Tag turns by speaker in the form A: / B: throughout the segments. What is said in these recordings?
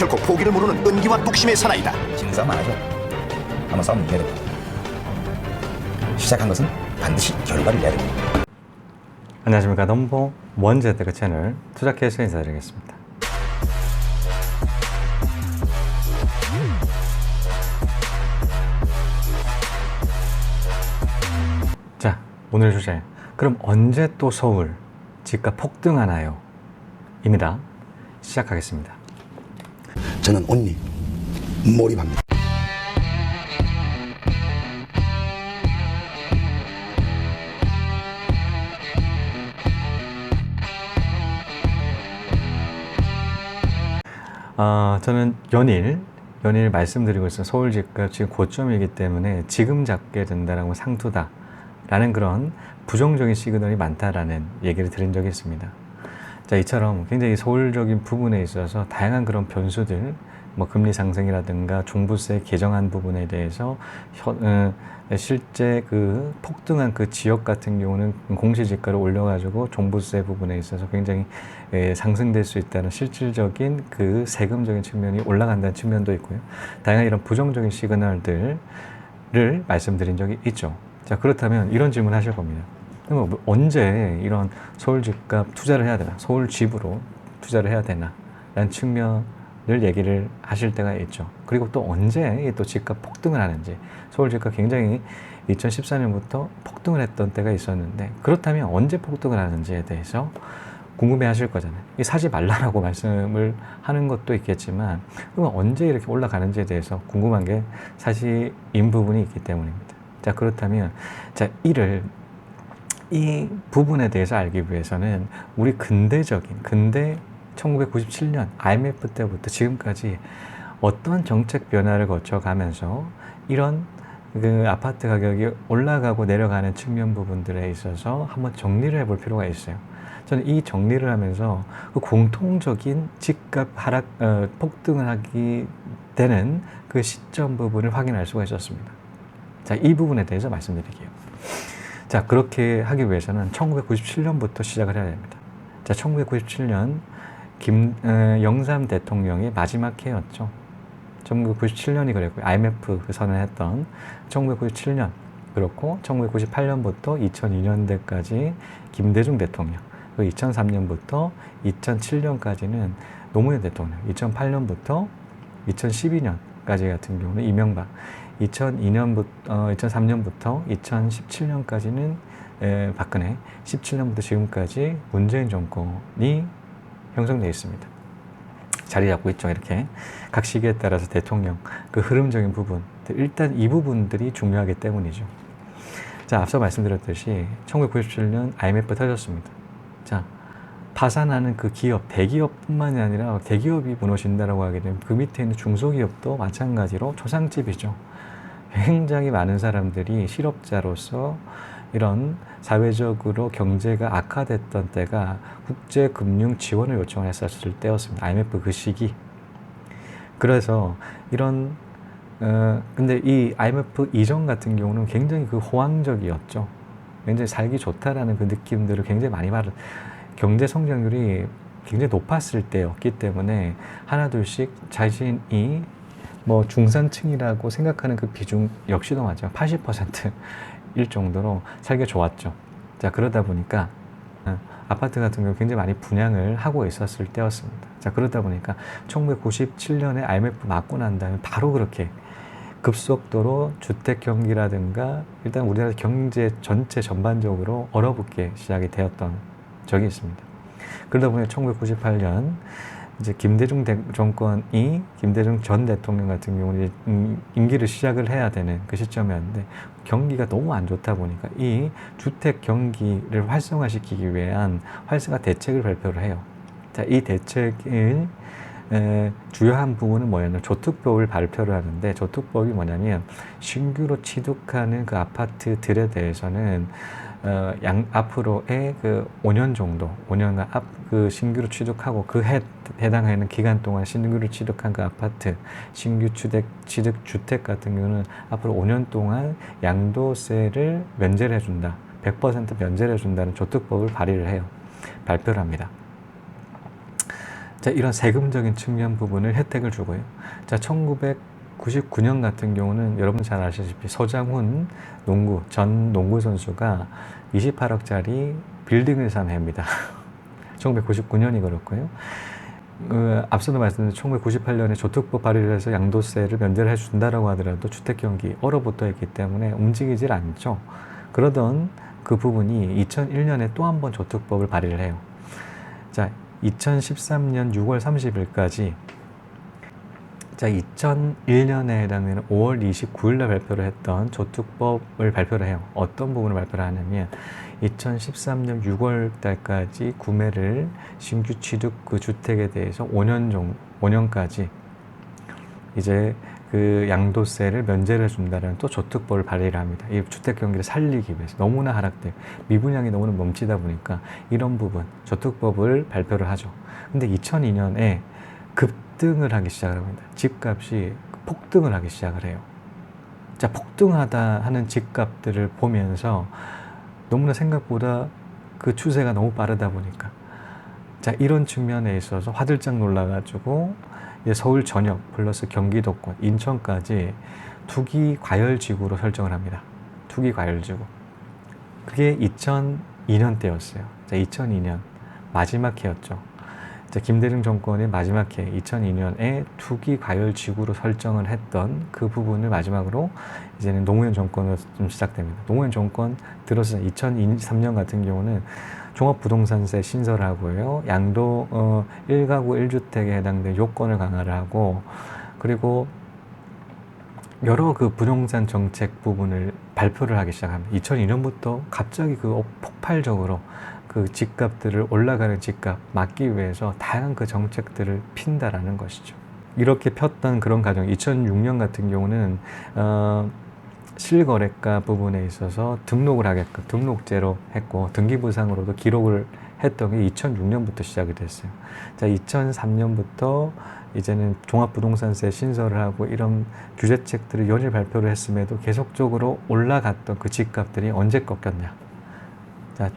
A: 결코 포기를 모르는 끈기와 뚝심의 사나이다.
B: 지는 싸움 안 하죠. 한번 싸우면 이겨야 됩니다. 시작한 것은 반드시 결과를 내야 됩니다.
C: 안녕하십니까. 넘버 원재테크 채널 투자캐스터 인사드리겠습니다. 자, 오늘 주제. 그럼 언제 또 서울 집값 폭등하나요? 입니다. 시작하겠습니다.
D: 저는 온리 몰입합니다.
C: 저는 연일 말씀드리고 있어요. 서울 집값 지금 고점이기 때문에 지금 잡게 된다라고 상투다라는 그런 부정적인 시그널이 많다라는 얘기를 드린 적이 있습니다. 자, 이처럼 굉장히 서울적인 부분에 있어서 다양한 그런 변수들, 뭐 금리 상승이라든가 종부세 개정안 부분에 대해서 실제 그 폭등한 그 지역 같은 경우는 공시지가를 올려가지고 종부세 부분에 있어서 굉장히 상승될 수 있다는 실질적인 그 세금적인 측면이 올라간다는 측면도 있고요. 다양한 이런 부정적인 시그널들을 말씀드린 적이 있죠. 자, 그렇다면 이런 질문 하실 겁니다. 그럼 언제 이런 서울 집값 투자를 해야 되나? 서울 집으로 투자를 해야 되나? 라는 측면을 얘기를 하실 때가 있죠. 그리고 또 언제 또 집값 폭등을 하는지. 서울 집값 굉장히 2014년부터 폭등을 했던 때가 있었는데, 그렇다면 언제 폭등을 하는지에 대해서 궁금해 하실 거잖아요. 사지 말라라고 말씀을 하는 것도 있겠지만, 그럼 언제 이렇게 올라가는지에 대해서 궁금한 게 사실인 부분이 있기 때문입니다. 자, 그렇다면, 자, 이 부분에 대해서 알기 위해서는 우리 근대 1997년 IMF 때부터 지금까지 어떤 정책 변화를 거쳐가면서 이런 그 아파트 가격이 올라가고 내려가는 측면 부분들에 있어서 한번 정리를 해볼 필요가 있어요. 저는 이 정리를 하면서 그 공통적인 집값 하락, 폭등을 하게 되는 그 시점 부분을 확인할 수가 있었습니다. 자, 이 부분에 대해서 말씀드릴게요. 자, 그렇게 하기 위해서는 1997년부터 시작을 해야 됩니다. 자, 1997년 영삼 대통령의 마지막 해였죠. 1997년이 그랬고요. IMF 선언했던 1997년, 그렇고 1998년부터 2002년대까지 김대중 대통령, 그리고 2003년부터 2007년까지는 노무현 대통령, 2008년부터 2012년까지 같은 경우는 이명박, 2003년부터 2017년까지는 박근혜, 17년부터 지금까지 문재인 정권이 형성되어 있습니다. 자리 잡고 있죠. 이렇게 각 시기에 따라서 대통령 그 흐름적인 부분, 일단 이 부분들이 중요하기 때문이죠. 자, 앞서 말씀드렸듯이 1997년 IMF 터졌습니다. 자, 파산하는 그 기업, 대기업뿐만이 아니라 대기업이 무너진다라고 하게 되면 그 밑에 있는 중소기업도 마찬가지로 초상집이죠. 굉장히 많은 사람들이 실업자로서 이런 사회적으로 경제가 악화됐던 때가 국제금융 지원을 요청을 했었을 때였습니다. IMF 그 시기. 그래서 이런 근데 이 IMF 이전 같은 경우는 굉장히 그 호황적이었죠. 굉장히 살기 좋다라는 그 느낌들을 굉장히 많이 받은, 경제 성장률이 굉장히 높았을 때였기 때문에 하나둘씩 자신이 뭐 중산층이라고 생각하는 그 비중 역시도 맞아요. 80%일 정도로 살기 좋았죠. 자, 그러다 보니까 아파트 같은 경우 굉장히 많이 분양을 하고 있었을 때였습니다. 자, 그러다 보니까 1997년에 IMF 맞고 난 다음에 바로 그렇게 급속도로 주택 경기라든가 일단 우리나라 경제 전체 전반적으로 얼어붙게 시작이 되었던 적이 있습니다. 그러다 보니 1998년 이제 김대중 전 대통령 같은 경우는 임기를 시작을 해야 되는 그 시점이었는데 경기가 너무 안 좋다 보니까 이 주택 경기를 활성화시키기 위한 활성화 대책을 발표를 해요. 자, 이 대책의 주요한 부분은 뭐냐면 조특법을 발표를 하는데, 조특법이 뭐냐면 신규로 취득하는 그 아파트들에 대해서는 앞으로의 그 5년 정도, 5년간 그 신규로 취득하고 그 해당하는 기간 동안 신규로 취득한 그 아파트, 신규 취득 주택 같은 경우는 앞으로 5년 동안 양도세를 면제를 해준다. 100% 면제를 해준다는 조특법을 발표를 합니다. 자, 이런 세금적인 측면 부분을 혜택을 주고요. 자, 1999년 같은 경우는 여러분 잘 아시다시피 서장훈 전 농구 선수가 28억짜리 빌딩을 산 해입니다. 1999년이 그렇고요. 앞서도 말씀드린 1998년에 조특법 발의를 해서 양도세를 면제를 해준다라고 하더라도 주택 경기 얼어붙어 있기 때문에 움직이질 않죠. 그러던 그 부분이 2001년에 또 한 번 조특법을 발의를 해요. 자, 2013년 6월 30일까지, 자, 2001년에 해당되는 5월 29일날 발표를 했던 조특법을 발표를 해요. 어떤 부분을 발표를 하냐면 2013년 6월 달까지 구매를 신규 취득 그 주택에 대해서 5년까지 이제 그 양도세를 면제를 해준다는 또 조특법을 발의를 합니다. 이 주택 경기를 살리기 위해서 너무나 하락되고 미분양이 너무나 멈추다 보니까 이런 부분 조특법을 발표를 하죠. 근데 2002년에 급등을 하기 시작을 합니다. 집값이 폭등을 하기 시작을 해요. 자, 폭등하다 하는 집값들을 보면서 너무나 생각보다 그 추세가 너무 빠르다 보니까, 자, 이런 측면에 있어서 화들짝 놀라가지고 서울 전역 플러스 경기도권, 인천까지 투기 과열지구로 설정을 합니다. 투기 과열지구. 그게 2002년 때였어요. 자, 2002년 마지막 해였죠. 자, 김대중 정권의 마지막 해 2002년에 투기 과열지구로 설정을 했던 그 부분을 마지막으로 이제는 노무현 정권으로 좀 시작됩니다. 노무현 정권 들어서 2003년 같은 경우는 종합부동산세 신설하고요, 양도 1가구 1주택에 해당된 요건을 강화를 하고, 그리고 여러 그 부동산 정책 부분을 발표를 하기 시작합니다. 2002년부터 갑자기 그 폭발적으로 그 집값들을 올라가는 집값 막기 위해서 다양한 그 정책들을 핀다라는 것이죠. 이렇게 폈던 그런 과정, 2006년 같은 경우는 실거래가 부분에 있어서 등록을 하게끔 등록제로 했고, 등기부상으로도 기록을 했던 게 2006년부터 시작이 됐어요. 자, 2003년부터 이제는 종합부동산세 신설을 하고 이런 규제책들을 연일 발표를 했음에도 계속적으로 올라갔던 그 집값들이 언제 꺾였냐. 자,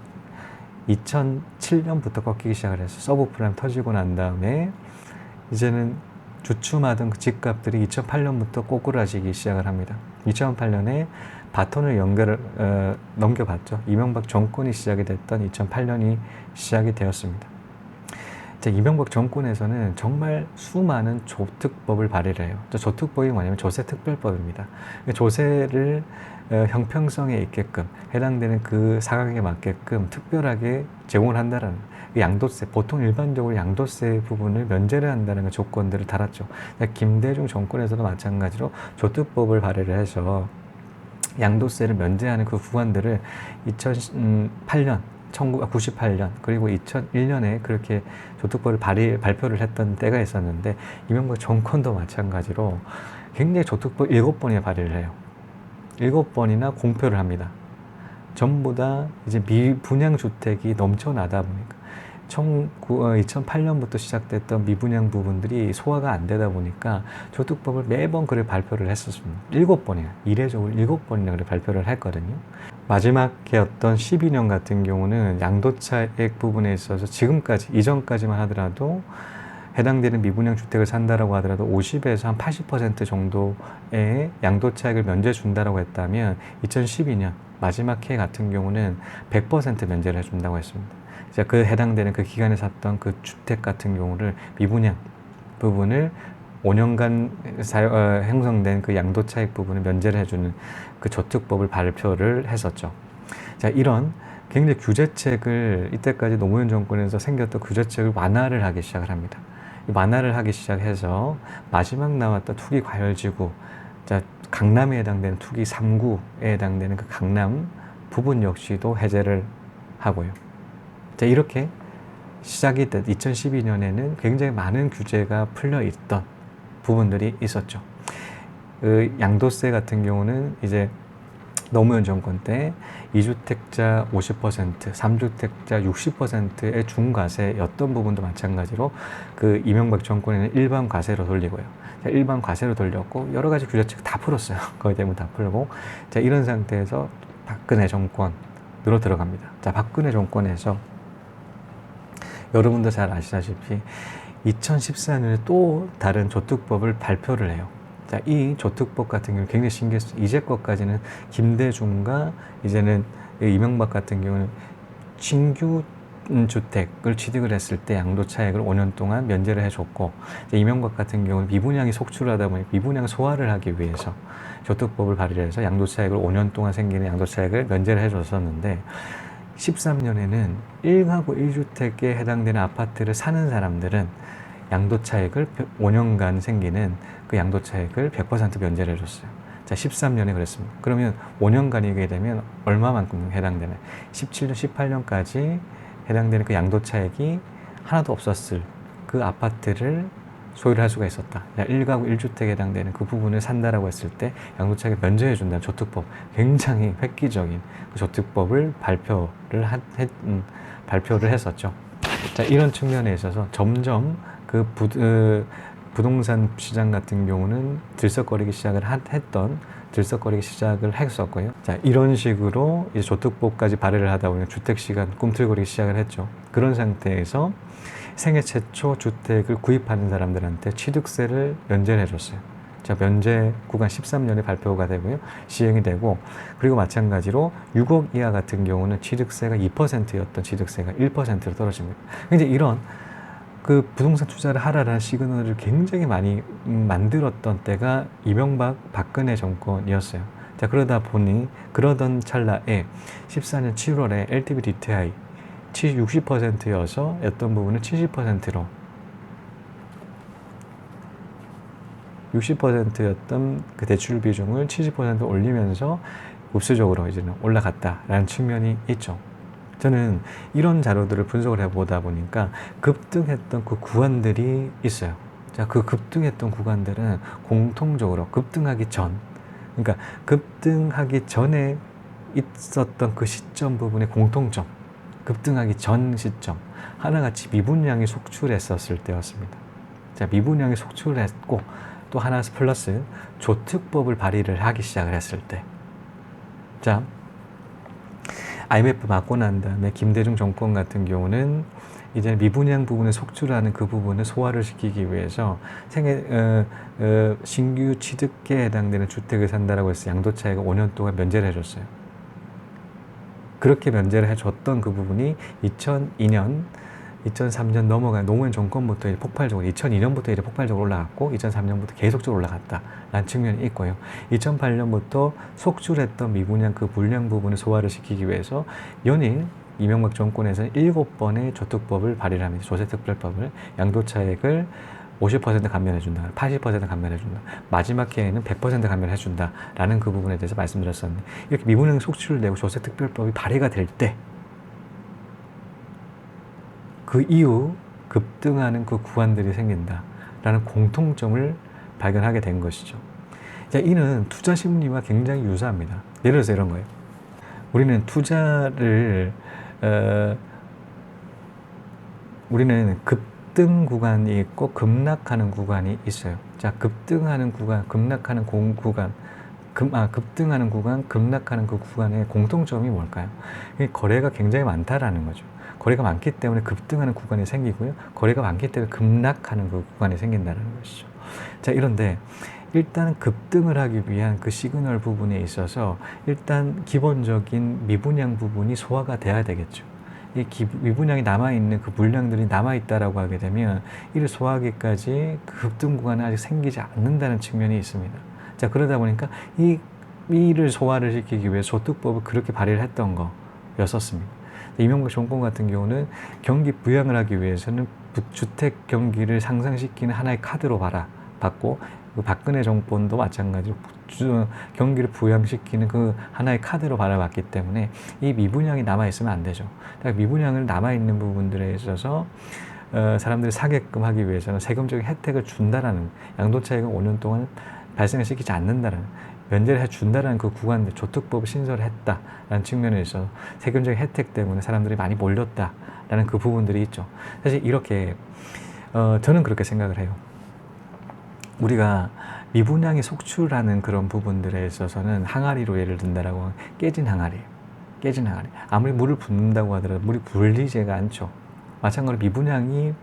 C: 2007년부터 꺾이기 시작을 했어요. 서브프라임 터지고 난 다음에 이제는 주춤하던 그 집값들이 2008년부터 꼬꾸라지기 시작을 합니다. 2008년에 바톤을 넘겨봤죠. 이명박 정권이 시작이 됐던 2008년이 시작이 되었습니다. 자, 이명박 정권에서는 정말 수많은 조특법을 발의를 해요. 조특법이 뭐냐면 조세특별법입니다. 조세를 형평성에 있게끔 해당되는 그 상황에 맞게끔 특별하게 제공을 한다는 양도세, 보통 일반적으로 양도세 부분을 면제를 한다는 조건들을 달았죠. 김대중 정권에서도 마찬가지로 조특법을 발의를 해서 양도세를 면제하는 그 구간들을 2008년, 1998년 그리고 2001년에 그렇게 조특법을 발표를 했던 때가 있었는데, 이명박 정권도 마찬가지로 굉장히 조특법 7번이나 발의를 해요. 7번이나 공표를 합니다. 전부 다 이제 미분양 주택이 넘쳐나다 보니까 2008년부터 시작됐던 미분양 부분들이 소화가 안 되다 보니까 조특법을 매번 그래 발표를 했었습니다. 7번이나, 이례적으로 7번이나 그래 발표를 했거든요. 마지막 해였던 12년 같은 경우는 양도차익 부분에 있어서 지금까지, 이전까지만 하더라도 해당되는 미분양 주택을 산다라고 하더라도 50에서 한 80% 정도의 양도차익을 면제 준다라고 했다면 2012년 마지막 해 같은 경우는 100% 면제를 해준다고 했습니다. 자, 그 해당되는 그 기간에 샀던 그 주택 같은 경우를 미분양 부분을 5년간 형성된 그 양도차익 부분을 면제를 해주는 그 조특법을 발표를 했었죠. 자, 이런 굉장히 규제책을 이때까지 노무현 정권에서 생겼던 규제책을 완화를 하기 시작을 합니다. 완화를 하기 시작해서 마지막 나왔던 투기 과열지구, 자, 강남에 해당되는 투기 3구에 해당되는 그 강남 부분 역시도 해제를 하고요. 자, 이렇게 시작이 된 2012년에는 굉장히 많은 규제가 풀려 있던 부분들이 있었죠. 그 양도세 같은 경우는 이제 노무현 정권 때 2주택자 50%, 3주택자 60%의 중과세였던 부분도 마찬가지로 그 이명박 정권에는 일반 과세로 돌리고요. 자, 일반 과세로 돌렸고 여러 가지 규제책 다 풀었어요. 거의 대부분 다 풀고, 자, 이런 상태에서 박근혜 정권으로 들어갑니다. 자, 박근혜 정권에서 여러분도 잘 아시다시피 2014년에 또 다른 조특법을 발표를 해요. 자, 이 조특법 같은 경우는 굉장히 신기했어요. 이제껏까지는 김대중과 이제는 이명박 같은 경우는 신규 주택을 취득을 했을 때 양도차익을 5년 동안 면제를 해줬고, 이명박 같은 경우는 미분양이 속출하다 보니 미분양 소화를 하기 위해서 조특법을 발의를 해서 양도차익을 5년 동안 생기는 양도차익을 면제를 해줬었는데, 13년에는 1가구 1주택에 해당되는 아파트를 사는 사람들은 양도차익을 5년간 생기는 그 양도차익을 100% 면제를 해줬어요. 자, 13년에 그랬습니다. 그러면 5년간이게 되면 얼마만큼 해당되나요? 17년, 18년까지 해당되는 그 양도차익이 하나도 없었을 그 아파트를 소유를 할 수가 있었다. 1가구 1주택에 해당되는 그 부분을 산다라고 했을 때 양도차익을 면제해 준다는 조특법, 굉장히 획기적인 그 조특법을 발표를 했었죠. 자, 이런 측면에 있어서 점점 그 부동산 시장 같은 경우는 들썩거리기 시작을 했었고요. 자, 이런 식으로 이제 조특법까지 발의를 하다 보면 주택 시간 꿈틀거리기 시작을 했죠. 그런 상태에서 생애 최초 주택을 구입하는 사람들한테 취득세를 면제를 해줬어요. 자, 면제 구간 13년에 발표가 되고요. 시행이 되고, 그리고 마찬가지로 6억 이하 같은 경우는 취득세가 2%였던 취득세가 1%로 떨어집니다. 이제 이런 그 부동산 투자를 하라라는 시그널을 굉장히 많이 만들었던 때가 이명박 박근혜 정권이었어요. 자, 그러던 찰나에 14년 7월에 LTV DTI 60%여서 어떤 부분은 70%로 60%였던 그 대출 비중을 70% 올리면서 급수적으로 이제는 올라갔다라는 측면이 있죠. 저는 이런 자료들을 분석을 해보다 보니까 급등했던 그 구간들이 있어요. 자, 그 급등했던 구간들은 공통적으로 급등하기 전에 있었던 그 시점 부분의 공통점, 급등하기 전 시점, 하나같이 미분양이 속출했었을 때였습니다. 자, 미분양이 속출했고, 또 하나 플러스 조특법을 발의를 하기 시작을 했을 때. 자, IMF 맞고 난 다음에 김대중 정권 같은 경우는 이제 미분양 부분을 속출하는 그 부분을 소화를 시키기 위해서 신규 취득계에 해당되는 주택을 산다라고 해서 양도차익을 5년 동안 면제를 해줬어요. 그렇게 면제를 해줬던 그 부분이 2002년, 2003년 넘어간 노무현 정권부터 이제 폭발적으로, 2002년부터 이제 폭발적으로 올라갔고, 2003년부터 계속적으로 올라갔다라는 측면이 있고요. 2008년부터 속출했던 미분양 그 불량 부분을 소화를 시키기 위해서 연일 이명박 정권에서 7번의 조특법을 발의를 합니다. 조세특별법을. 양도차익을 50% 감면해준다, 80% 감면해준다, 마지막 해에는 100% 감면해준다라는 그 부분에 대해서 말씀드렸었는데, 이렇게 미분양 속출되고 조세특별법이 발의가 될 때 그 이후 급등하는 그 구간들이 생긴다라는 공통점을 발견하게 된 것이죠. 자, 이는 투자 심리와 굉장히 유사합니다. 예를 들어서 이런 거예요. 우리는 우리는 급등 구간이 있고 급락하는 구간이 있어요. 자, 급등하는 구간, 급락하는 급등하는 구간, 급락하는 그 구간의 공통점이 뭘까요? 거래가 굉장히 많다라는 거죠. 거래가 많기 때문에 급등하는 구간이 생기고요. 거래가 많기 때문에 급락하는 그 구간이 생긴다는 것이죠. 자, 이런데 일단 급등을 하기 위한 그 시그널 부분에 있어서 일단 기본적인 미분양 부분이 소화가 돼야 되겠죠. 이 미분양이 남아있는 그 물량들이 남아있다라고 하게 되면 이를 소화하기까지 그 급등 구간은 아직 생기지 않는다는 측면이 있습니다. 자, 그러다 보니까 이를 소화를 시키기 위해 조특법을 그렇게 발의를 했던 거였었습니다. 이명박 정권 같은 경우는 경기 부양을 하기 위해서는 주택 경기를 상승시키는 하나의 카드로 봤고, 그 박근혜 정권도 마찬가지로 경기를 부양시키는 그 하나의 카드로 바라봤기 때문에 이 미분양이 남아있으면 안 되죠. 그러니까 미분양을 남아있는 부분들에 있어서 사람들이 사게끔 하기 위해서는 세금적인 혜택을 준다라는, 양도차익을 5년 동안 발생을 시키지 않는다라는, 면제를 해준다라는 그 구간들 조특법을 신설을 했다라는 측면에 있어서 세금적인 혜택 때문에 사람들이 많이 몰렸다라는 그 부분들이 있죠. 사실 이렇게 저는 그렇게 생각을 해요. 우리가 미분양이 속출하는 그런 부분들에 있어서는 항아리로 예를 든다라고 하면 깨진 항아리. 아무리 물을 붓는다고 하더라도 물이 불리지가 않죠. 마찬가지로 미분양이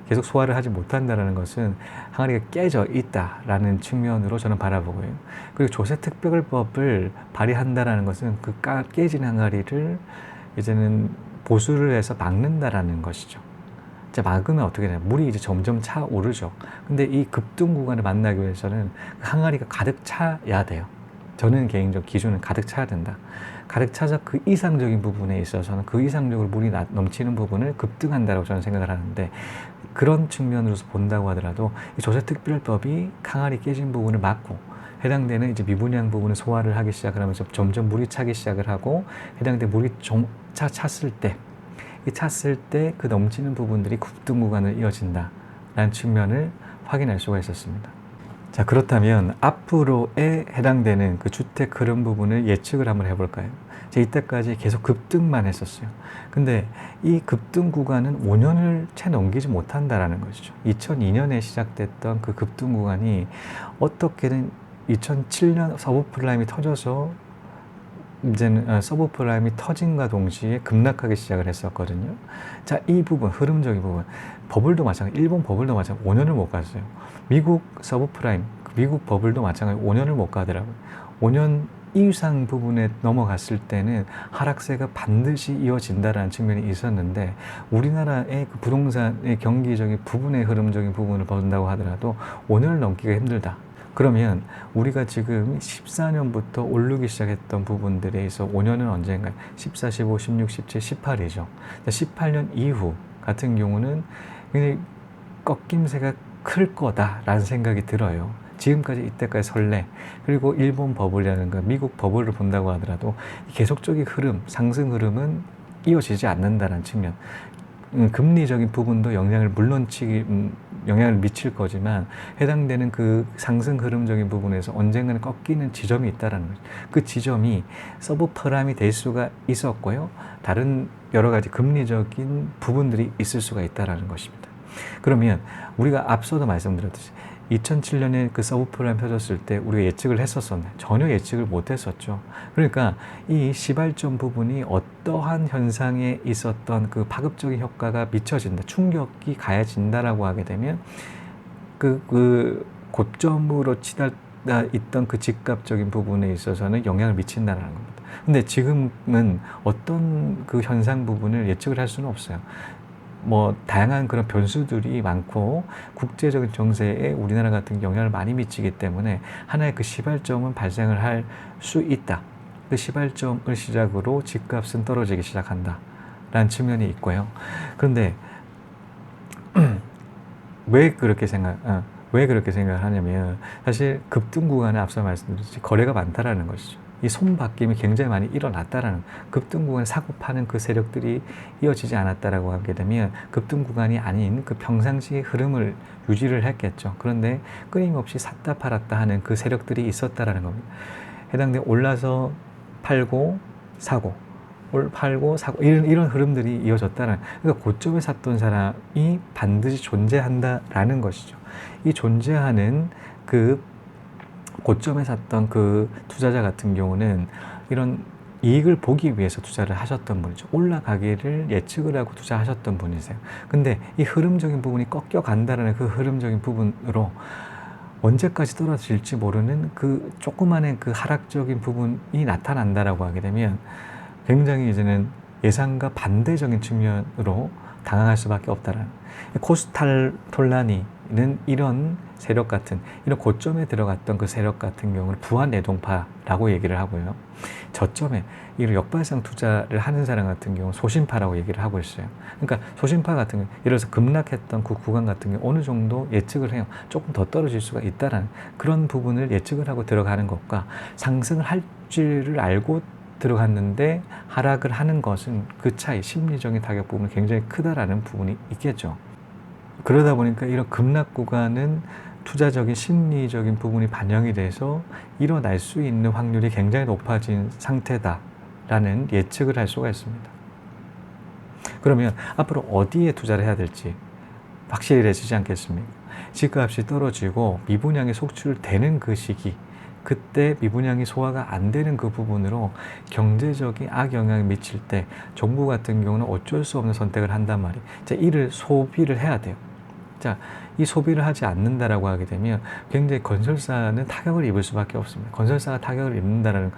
C: 계속 소화를 하지 못한다는 것은 항아리가 깨져 있다라는 측면으로 저는 바라보고요. 그리고 조세특별법을 발의한다라는 것은 그 깨진 항아리를 이제는 보수를 해서 막는다라는 것이죠. 자, 막으면 어떻게 되냐? 물이 이제 점점 차오르죠. 근데 이 급등 구간을 만나기 위해서는 항아리가 가득 차야 돼요. 저는 개인적 기준은 가득 차야 된다. 가득 차서 그 이상적인 부분에 있어서는 그 이상적으로 물이 넘치는 부분을 급등한다고 저는 생각을 하는데, 그런 측면으로서 본다고 하더라도 이 조세특별법이 항아리 깨진 부분을 막고 해당되는 이제 미분양 부분을 소화를 하기 시작하면서 점점 물이 차기 시작을 하고, 해당되는 물이 찼을 때 그 넘치는 부분들이 급등 구간을 이어진다라는 측면을 확인할 수가 있었습니다. 자, 그렇다면 앞으로에 해당되는 그 주택 흐름 부분을 예측을 한번 해볼까요? 이때까지 계속 급등만 했었어요. 근데 이 급등 구간은 5년을 채 넘기지 못한다라는 것이죠. 2002년에 시작됐던 그 급등 구간이 어떻게든 2007년 서브프라임이 터져서 이제는 서브프라임이 터진과 동시에 급락하기 시작을 했었거든요. 자, 이 부분, 흐름적인 부분, 버블도 마찬가지, 일본 버블도 마찬가지, 5년을 못 갔어요. 미국 서브프라임, 미국 버블도 마찬가지, 5년을 못 가더라고요. 5년 이상 부분에 넘어갔을 때는 하락세가 반드시 이어진다라는 측면이 있었는데, 우리나라의 그 부동산의 경기적인 부분의 흐름적인 부분을 본다고 하더라도 5년을 넘기가 힘들다. 그러면 우리가 지금 14년부터 오르기 시작했던 부분들에 있어 5년은 언젠가요? 14, 15, 16, 17, 18이죠. 18년 이후 같은 경우는 굉장히 꺾임세가 클 거다라는 생각이 들어요. 지금까지 이때까지 선례, 그리고 일본 버블이라는 거, 미국 버블을 본다고 하더라도 계속적인 흐름, 상승 흐름은 이어지지 않는다는 측면. 금리적인 부분도 영향을 미칠 거지만, 해당되는 그 상승 흐름적인 부분에서 언젠가는 꺾이는 지점이 있다라는 거죠. 그 지점이 서브프라임이 될 수가 있었고요. 다른 여러 가지 금리적인 부분들이 있을 수가 있다라는 것입니다. 그러면 우리가 앞서도 말씀드렸듯이 2007년에 그 서브프라임 펴졌을 때 우리가 예측을 했었었나요? 전혀 예측을 못했었죠. 그러니까 이 시발점 부분이 어떠한 현상에 있었던 그 파급적인 효과가 미쳐진다, 충격이 가해진다라고 하게 되면 그 고점으로 치달아 있던 그 집값적인 부분에 있어서는 영향을 미친다는 겁니다. 근데 지금은 어떤 그 현상 부분을 예측을 할 수는 없어요. 다양한 그런 변수들이 많고 국제적인 정세에 우리나라 같은 영향을 많이 미치기 때문에 하나의 그 시발점은 발생을 할 수 있다. 그 시발점을 시작으로 집값은 떨어지기 시작한다 라는 측면이 있고요. 그런데 왜 그렇게 생각을 하냐면, 사실 급등 구간에 앞서 말씀드렸듯이 거래가 많다라는 것이죠. 이 손바뀜이 굉장히 많이 일어났다라는, 급등 구간에 사고 파는 그 세력들이 이어지지 않았다라고 하게 되면 급등 구간이 아닌 그 평상시의 흐름을 유지를 했겠죠. 그런데 끊임없이 샀다 팔았다 하는 그 세력들이 있었다라는 겁니다. 해당된 올라서 팔고 사고, 팔고 사고, 이런 흐름들이 이어졌다는, 그러니까 고점에 샀던 사람이 반드시 존재한다라는 것이죠. 이 존재하는 그 고점에 샀던 그 투자자 같은 경우는 이런 이익을 보기 위해서 투자를 하셨던 분이죠. 올라가기를 예측을 하고 투자하셨던 분이세요. 근데 이 흐름적인 부분이 꺾여간다는 그 흐름적인 부분으로 언제까지 떨어질지 모르는 그 조그마한 그 하락적인 부분이 나타난다라고 하게 되면 굉장히 이제는 예상과 반대적인 측면으로 당황할 수밖에 없다라는. 코스탈톨라니는 이런 세력 같은, 이런 고점에 들어갔던 그 세력 같은 경우는 부안내동파라고 얘기를 하고요. 저점에 이런 역발상 투자를 하는 사람 같은 경우는 소신파라고 얘기를 하고 있어요. 그러니까 소신파 같은 경우, 예를 들어서 급락했던 그 구간 같은 경우 어느 정도 예측을 해요. 조금 더 떨어질 수가 있다라는 그런 부분을 예측을 하고 들어가는 것과, 상승을 할 줄을 알고 들어갔는데 하락을 하는 것은 그 차이, 심리적인 타격 부분이 굉장히 크다라는 부분이 있겠죠. 그러다 보니까 이런 급락 구간은 투자적인 심리적인 부분이 반영이 돼서 일어날 수 있는 확률이 굉장히 높아진 상태다라는 예측을 할 수가 있습니다. 그러면 앞으로 어디에 투자를 해야 될지 확실해지지 않겠습니까? 집값이 떨어지고 미분양이 속출되는 그 시기, 그때 미분양이 소화가 안 되는 그 부분으로 경제적인 악영향을 미칠 때 정부 같은 경우는 어쩔 수 없는 선택을 한단 말이에요. 이를 소비를 해야 돼요. 자, 이 소비를 하지 않는다라고 하게 되면 굉장히 건설사는 타격을 입을 수밖에 없습니다. 건설사가 타격을 입는다라는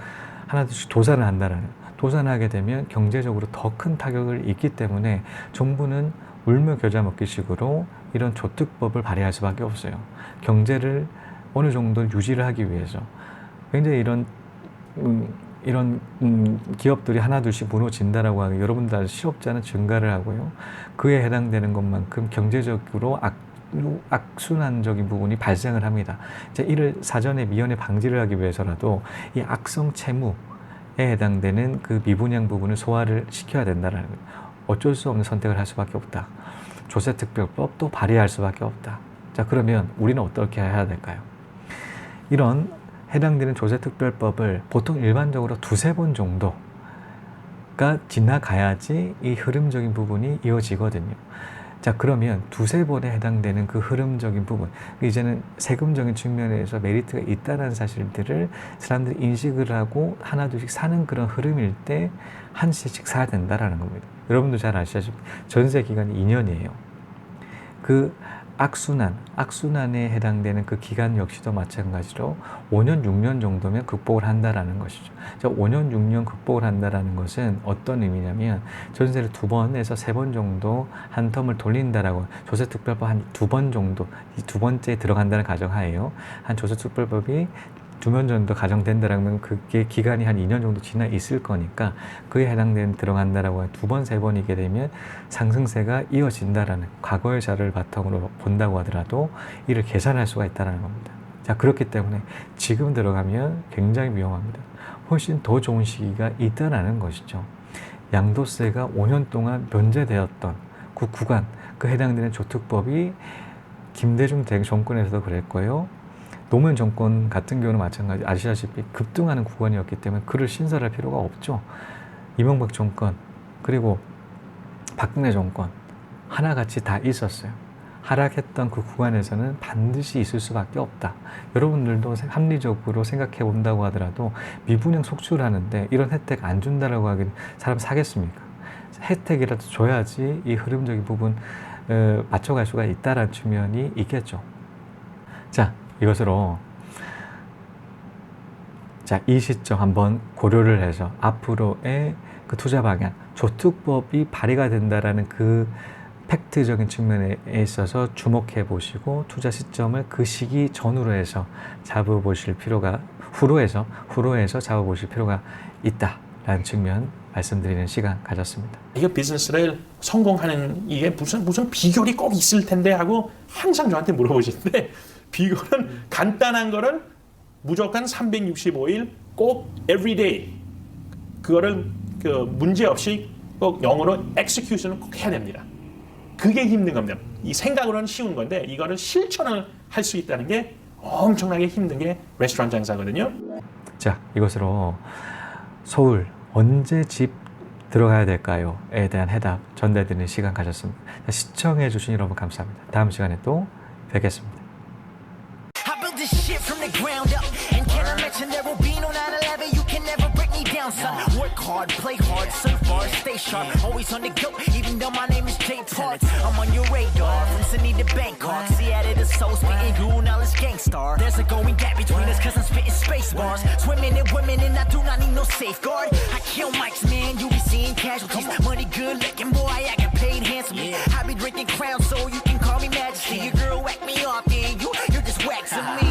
C: 하나둘씩 도산을 한다라는 도산을 하게 되면 경제적으로 더 큰 타격을 입기 때문에 정부는 울며 겨자 먹기식으로 이런 조특법을 발의할 수밖에 없어요. 경제를 어느 정도 유지를 하기 위해서 굉장히 이런 기업들이 하나둘씩 무너진다라고 하면 여러분들 실업자는 증가를 하고요. 그에 해당되는 것만큼 경제적으로 악순환적인 부분이 발생을 합니다. 이를 사전에 미연에 방지를 하기 위해서라도 이 악성 채무에 해당되는 그 미분양 부분을 소화를 시켜야 된다는 거예요. 어쩔 수 없는 선택을 할 수밖에 없다. 조세특별법도 발의할 수밖에 없다. 자, 그러면 우리는 어떻게 해야 될까요? 이런 해당되는 조세특별법을 보통 일반적으로 2-3번 정도가 지나가야지 이 흐름적인 부분이 이어지거든요. 자, 그러면 2-3번에 해당되는 그 흐름적인 부분, 이제는 세금적인 측면에서 메리트가 있다는 사실들을 사람들이 인식을 하고 하나둘씩 사는 그런 흐름일 때 한 채씩 사야 된다라는 겁니다. 여러분도 잘 아시다시피 전세 기간이 2년이에요. 그 악순환에 해당되는 그 기간 역시도 마찬가지로 5년, 6년 정도면 극복을 한다라는 것이죠. 5년, 6년 극복을 한다라는 것은 어떤 의미냐면 전세를 2번에서 3번 정도 한 텀을 돌린다라고 조세특별법 한 2번 정도, 이 2번째에 들어간다는 가정하에요. 한 조세특별법이 2년 정도 가정된다라면 그게 기간이 한 2년 정도 지나 있을 거니까 그에 해당되는 들어간다라고 2번, 3번이게 되면 상승세가 이어진다라는 과거의 자료를 바탕으로 본다고 하더라도 이를 계산할 수가 있다는 겁니다. 자, 그렇기 때문에 지금 들어가면 굉장히 위험합니다. 훨씬 더 좋은 시기가 있다라는 것이죠. 양도세가 5년 동안 면제되었던 그 구간, 그 해당되는 조특법이 김대중 정권에서도 그랬고요. 노무현 정권 같은 경우는 마찬가지 아시다시피 급등하는 구간이었기 때문에 그를 신설할 필요가 없죠. 이명박 정권 그리고 박근혜 정권 하나같이 다 있었어요. 하락했던 그 구간에서는 반드시 있을 수밖에 없다. 여러분들도 합리적으로 생각해 본다고 하더라도 미분양 속출하는데 이런 혜택 안 준다라고 하기는 사람 사겠습니까? 혜택이라도 줘야지 이 흐름적인 부분 맞춰갈 수가 있다라는 측면이 있겠죠. 자, 이것으로 이 시점 한번 고려를 해서 앞으로의 그 투자 방향, 조특법이 발의가 된다라는 그 팩트적인 측면에 있어서 주목해 보시고 투자 시점을 그 시기 전후로 해서 잡아보실 필요가 후로 해서 잡아보실 필요가 있다라는 측면 말씀드리는 시간 가졌습니다.
E: 이거 비즈니스를 성공하는 이게 무슨 비결이 꼭 있을 텐데 하고 항상 저한테 물어보시는데 비결은 간단한 거를 무조건 365일 꼭 everyday 그거를 문제 없이 꼭 영어로 execution을 꼭 해야 됩니다. 그게 힘든 겁니다. 이 생각으로는 쉬운 건데 이거를 실천을 할 수 있다는 게 엄청나게 힘든 게 레스토랑 장사거든요.
C: 자, 이것으로 서울 언제 집 들어가야 될까요?에 대한 해답 전달드리는 시간 가졌습니다. 시청해 주신 여러분 감사합니다. 다음 시간에 또 뵙겠습니다. Son. Work hard, play hard, surf hard, stay sharp. Always on the go, even though my name is Jay Park. I'm on your radar, from Sydney to Bangkok. Seattle to Seoul, spitting goon, now it's gangstar. There's a going gap between us, cause I'm spitting space bars. Swimming in women, and I do not need no safeguard. I kill mics, man, you be seeing casualties. Money good looking, boy, I get paid handsomely. I be drinking Crown, so you can call me Majesty. Your girl whack me off, then you're just waxing me.